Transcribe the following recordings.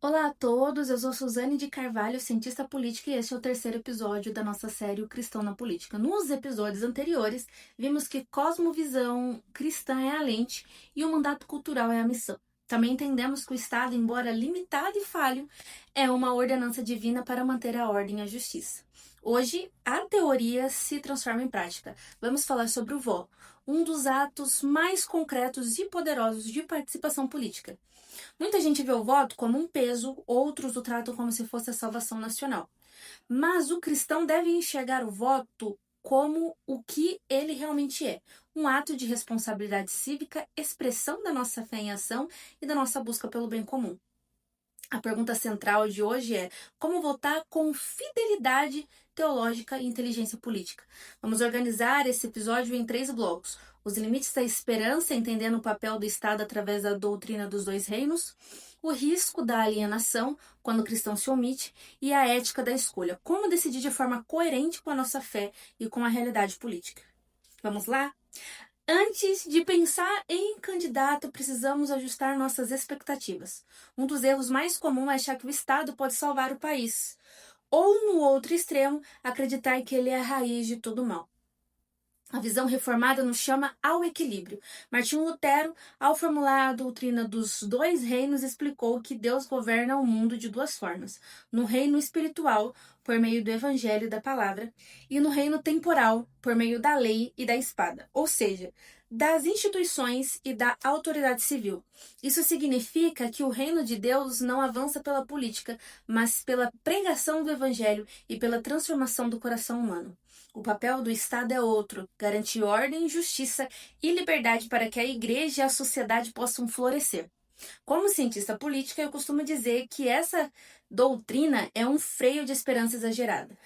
Olá a todos, eu sou Suzane de Carvalho, cientista política, e este é o terceiro episódio da nossa série O Cristão na Política. Nos episódios anteriores, vimos que cosmovisão cristã é a lente e o mandato cultural é a missão. Também entendemos que o Estado, embora limitado e falho, é uma ordenança divina para manter a ordem e a justiça. Hoje, a teoria se transforma em prática. Vamos falar sobre o voto, um dos atos mais concretos e poderosos de participação política. Muita gente vê o voto como um peso, outros o tratam como se fosse a salvação nacional. Mas o cristão deve enxergar o voto como o que ele realmente é: um ato de responsabilidade cívica, expressão da nossa fé em ação e da nossa busca pelo bem comum. A pergunta central de hoje é: como votar com fidelidade teológica e inteligência política? Vamos organizar esse episódio em 3 blocos: os limites da esperança, entendendo o papel do Estado através da doutrina dos 2 reinos; o risco da alienação, quando o cristão se omite; e a ética da escolha, como decidir de forma coerente com a nossa fé e com a realidade política. Vamos lá? Antes de pensar em candidato, precisamos ajustar nossas expectativas. Um dos erros mais comuns é achar que o Estado pode salvar o país, ou, no outro extremo, acreditar que ele é a raiz de todo mal. A visão reformada nos chama ao equilíbrio. Martinho Lutero, ao formular a doutrina dos 2 reinos, explicou que Deus governa o mundo de 2 formas: no reino espiritual, por meio do evangelho e da palavra, e no reino temporal, por meio da lei e da espada, ou seja, das instituições e da autoridade civil. Isso significa que o reino de Deus não avança pela política, mas pela pregação do evangelho e pela transformação do coração humano. O papel do Estado é outro: garantir ordem, justiça e liberdade para que a igreja e a sociedade possam florescer. Como cientista política, eu costumo dizer que essa doutrina é um freio de esperança exagerada.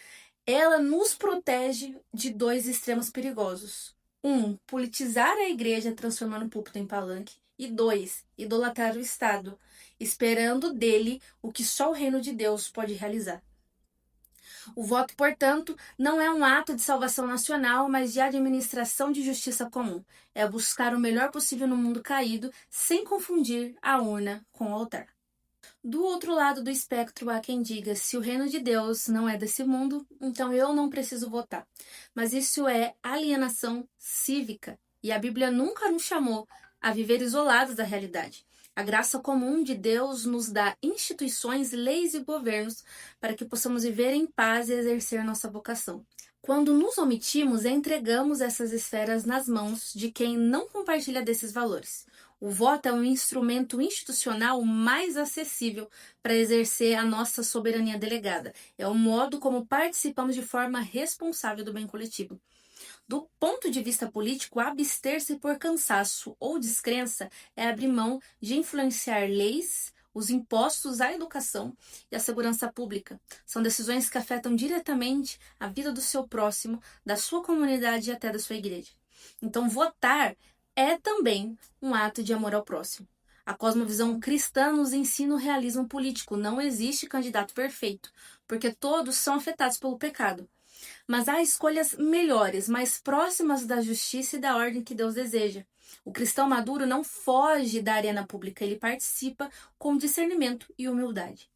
Ela nos protege de 2 extremos perigosos: politizar a igreja transformando o púlpito em palanque, e 2, idolatrar o Estado, esperando dele o que só o reino de Deus pode realizar. O voto, portanto, não é um ato de salvação nacional, mas de administração de justiça comum. É buscar o melhor possível no mundo caído, sem confundir a urna com o altar. Do outro lado do espectro, há quem diga: se o reino de Deus não é desse mundo, então eu não preciso votar. Mas isso é alienação cívica, e a Bíblia nunca nos chamou a viver isolados da realidade. A graça comum de Deus nos dá instituições, leis e governos para que possamos viver em paz e exercer nossa vocação. Quando nos omitimos, entregamos essas esferas nas mãos de quem não compartilha desses valores. O voto é um instrumento institucional mais acessível para exercer a nossa soberania delegada. É o modo como participamos de forma responsável do bem coletivo. Do ponto de vista político, abster-se por cansaço ou descrença é abrir mão de influenciar leis, os impostos, a educação e a segurança pública. São decisões que afetam diretamente a vida do seu próximo, da sua comunidade e até da sua igreja. Então, votar é também um ato de amor ao próximo. A cosmovisão cristã nos ensina o realismo político. Não existe candidato perfeito, porque todos são afetados pelo pecado. Mas há escolhas melhores, mais próximas da justiça e da ordem que Deus deseja. O cristão maduro não foge da arena pública, ele participa com discernimento e humildade.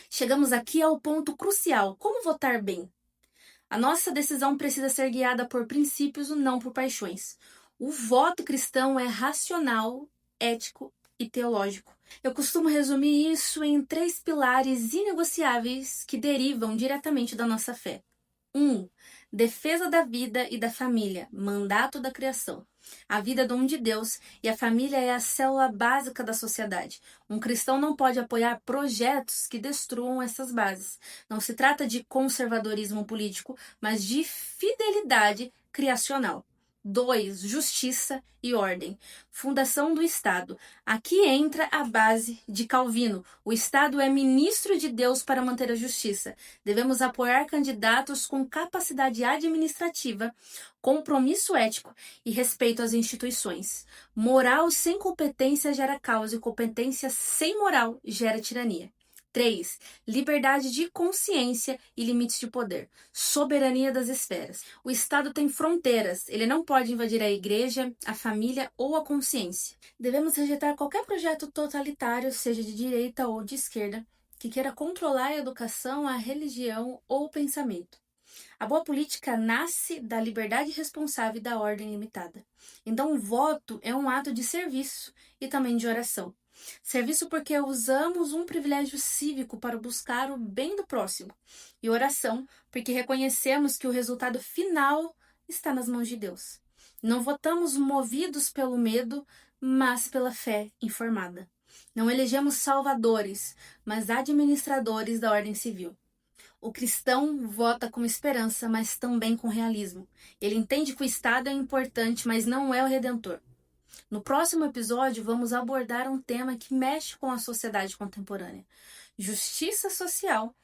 Chegamos aqui ao ponto crucial: como votar bem? A nossa decisão precisa ser guiada por princípios e não por paixões. O voto cristão é racional, ético e teológico. Eu costumo resumir isso em 3 pilares inegociáveis que derivam diretamente da nossa fé. 1. Defesa da vida e da família, mandato da criação. A vida é dom de Deus e a família é a célula básica da sociedade. Um cristão não pode apoiar projetos que destruam essas bases. Não se trata de conservadorismo político, mas de fidelidade criacional. 2. Justiça e ordem. Fundação do Estado. Aqui entra a base de Calvino. O Estado é ministro de Deus para manter a justiça. Devemos apoiar candidatos com capacidade administrativa, compromisso ético e respeito às instituições. Moral sem competência gera caos e competência sem moral gera tirania. 3. Liberdade de consciência e limites de poder. Soberania das esferas. O Estado tem fronteiras. Ele não pode invadir a igreja, a família ou a consciência. Devemos rejeitar qualquer projeto totalitário, seja de direita ou de esquerda, que queira controlar a educação, a religião ou o pensamento. A boa política nasce da liberdade responsável e da ordem limitada. Então, o voto é um ato de serviço e também de oração. Serviço porque usamos um privilégio cívico para buscar o bem do próximo. E oração porque reconhecemos que o resultado final está nas mãos de Deus. Não votamos movidos pelo medo, mas pela fé informada. Não elegemos salvadores, mas administradores da ordem civil. O cristão vota com esperança, mas também com realismo. Ele entende que o Estado é importante, mas não é o redentor. No próximo episódio, vamos abordar um tema que mexe com a sociedade contemporânea: justiça social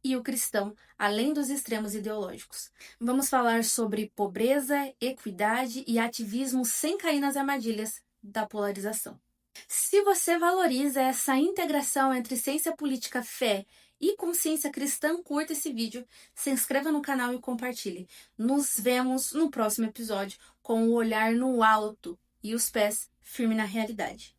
e o cristão, além dos extremos ideológicos. Vamos falar sobre pobreza, equidade e ativismo sem cair nas armadilhas da polarização. Se você valoriza essa integração entre ciência política, fé e consciência cristã, curta esse vídeo, se inscreva no canal e compartilhe. Nos vemos no próximo episódio com o olhar no alto e os pés firmes na realidade.